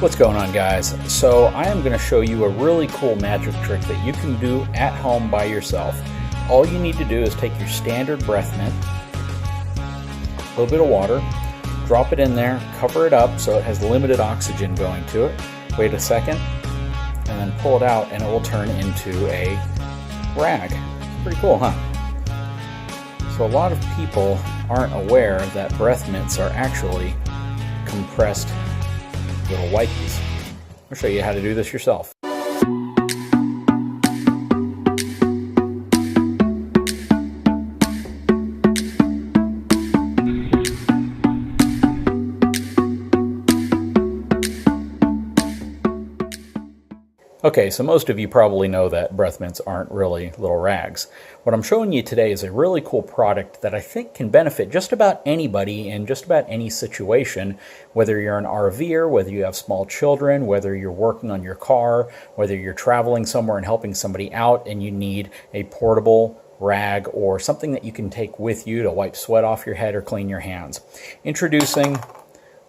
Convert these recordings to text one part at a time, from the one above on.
What's going on, guys? So I am going to show you a really cool magic trick that you can do at home by yourself. All you need to do is take your standard breath mint, a little bit of water, drop it in there, cover it up so it has limited oxygen going to it, wait a second, and then pull it out and it will turn into a rag. Pretty cool, huh? So a lot of people aren't aware that breath mints are actually compressed little wipies. I'll show you how to do this yourself. Okay, so most of you probably know that breath mints aren't really little rags. What I'm showing you today is a really cool product that I think can benefit just about anybody in just about any situation, whether you're an RVer, whether you have small children, whether you're working on your car, whether you're traveling somewhere and helping somebody out and you need a portable rag or something that you can take with you to wipe sweat off your head or clean your hands. Introducing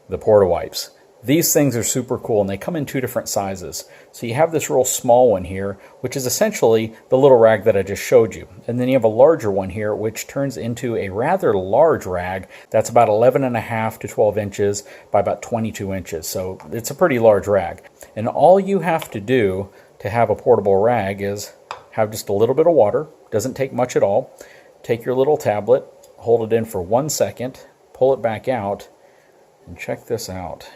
the Porta Wipes. These things are super cool and they come in two different sizes. So you have this real small one here, which is essentially the little rag that I just showed you. And then you have a larger one here, which turns into a rather large rag that's about 11.5 to 12 inches by about 22 inches. So it's a pretty large rag. And all you have to do to have a portable rag is have just a little bit of water. Doesn't take much at all. Take your little tablet, hold it in for 1 second, pull it back out, and check this out.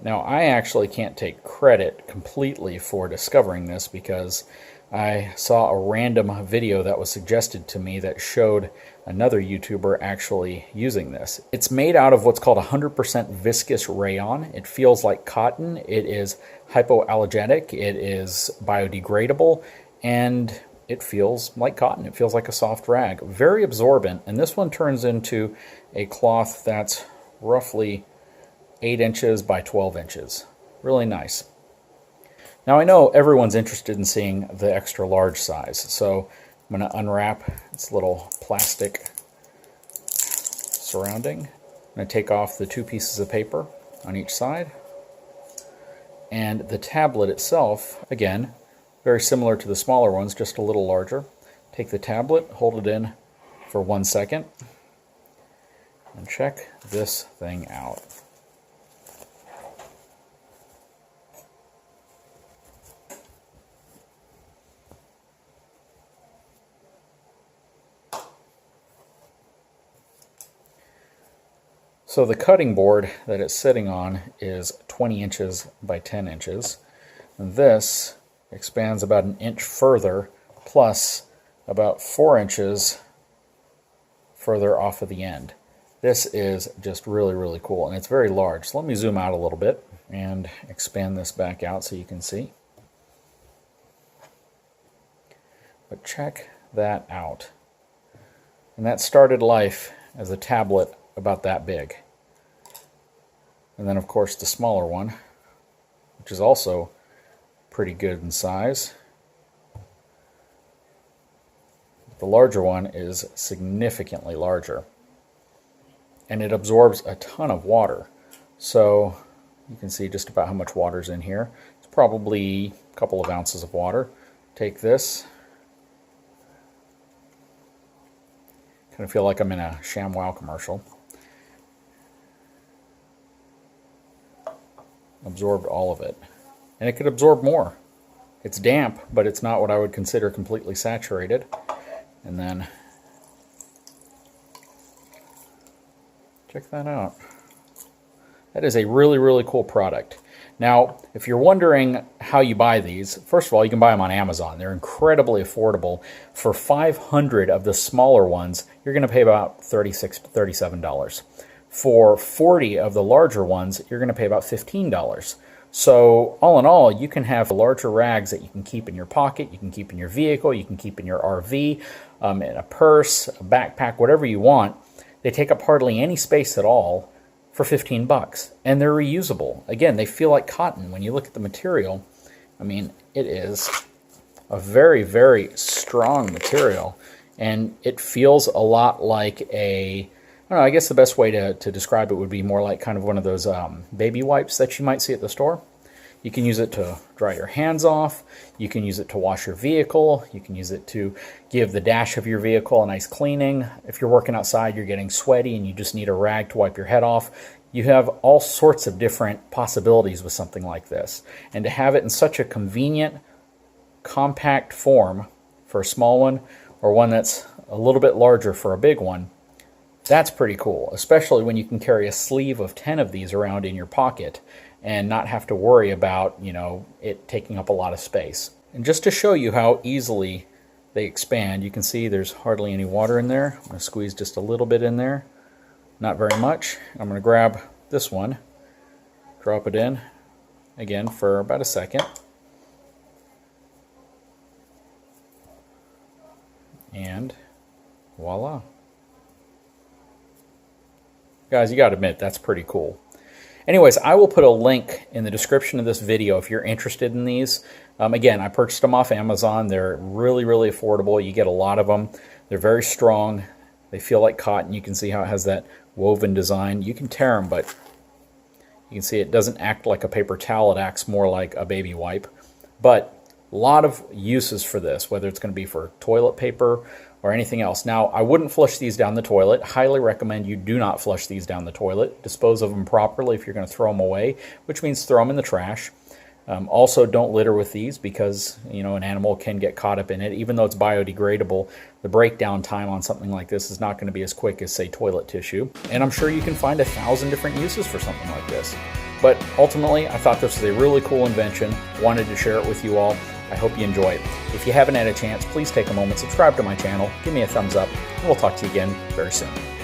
Now, I actually can't take credit completely for discovering this because I saw a random video that was suggested to me that showed another YouTuber actually using this. It's made out of what's called 100% viscous rayon. It feels like cotton. It is hypoallergenic. It is biodegradable, and it feels like cotton. It feels like a soft rag. Very absorbent, and this one turns into a cloth that's roughly 8 inches by 12 inches. Really nice. Now I know everyone's interested in seeing the extra large size, so I'm going to unwrap its little plastic surrounding. I'm going to take off the 2 pieces of paper on each side. And the tablet itself, again, very similar to the smaller ones, just a little larger. Take the tablet, hold it in for 1 second, and check this thing out. So the cutting board that it's sitting on is 20 inches by 10 inches. And this expands about an inch further, plus about 4 inches further off of the end. This is just really, really cool, and it's very large. So let me zoom out a little bit and expand this back out so you can see. But check that out. And that started life as a tablet about that big. And then, of course, the smaller one, which is also pretty good in size. The larger one is significantly larger. And it absorbs a ton of water. So you can see just about how much water's in here. It's probably a couple of ounces of water. Take this. Kind of feel like I'm in a ShamWow commercial. Absorbed all of it. And it could absorb more. It's damp, but it's not what I would consider completely saturated. And then check that out. That is a really, really cool product. Now, if you're wondering how you buy these, first of all, you can buy them on Amazon. They're incredibly affordable. For 500 of the smaller ones, you're going to pay about $36 to $37. For 40 of the larger ones, you're going to pay about $15. So all in all, you can have larger rags that you can keep in your pocket, you can keep in your vehicle, you can keep in your RV, in a purse, a backpack, whatever you want. They take up hardly any space at all for 15 bucks. And they're reusable. Again, they feel like cotton. When you look at the material, I mean, it is a very, very strong material. And it feels a lot like a don't know, I guess the best way to describe it would be more like kind of one of those baby wipes that you might see at the store. You can use it to dry your hands off. You can use it to wash your vehicle. You can use it to give the dash of your vehicle a nice cleaning. If you're working outside, you're getting sweaty and you just need a rag to wipe your head off. You have all sorts of different possibilities with something like this. And to have it in such a convenient, compact form for a small one, or one that's a little bit larger for a big one, that's pretty cool, especially when you can carry a sleeve of 10 of these around in your pocket and not have to worry about, you know, it taking up a lot of space. And just to show you how easily they expand, you can see there's hardly any water in there. I'm going to squeeze just a little bit in there, not very much. I'm going to grab this one, drop it in again for about a second, and voila. Guys, you got to admit, that's pretty cool. Anyways, I will put a link in the description of this video if you're interested in these. Again, I purchased them off Amazon. They're really, really affordable. You get a lot of them. They're very strong. They feel like cotton. You can see how it has that woven design. You can tear them, but you can see it doesn't act like a paper towel. It acts more like a baby wipe. But a lot of uses for this, whether it's going to be for toilet paper or anything else. Now, I wouldn't flush these down the toilet. Highly recommend you do not flush these down the toilet. Dispose of them properly if you're going to throw them away, which means throw them in the trash. Also, don't litter with these because, you know, an animal can get caught up in it. Even though it's biodegradable, the breakdown time on something like this is not going to be as quick as, say, toilet tissue. And I'm sure you can find 1,000 different uses for something like this. But ultimately, I thought this was a really cool invention. Wanted to share it with you all. I hope you enjoy it. If you haven't had a chance, please take a moment, subscribe to my channel, give me a thumbs up, and we'll talk to you again very soon.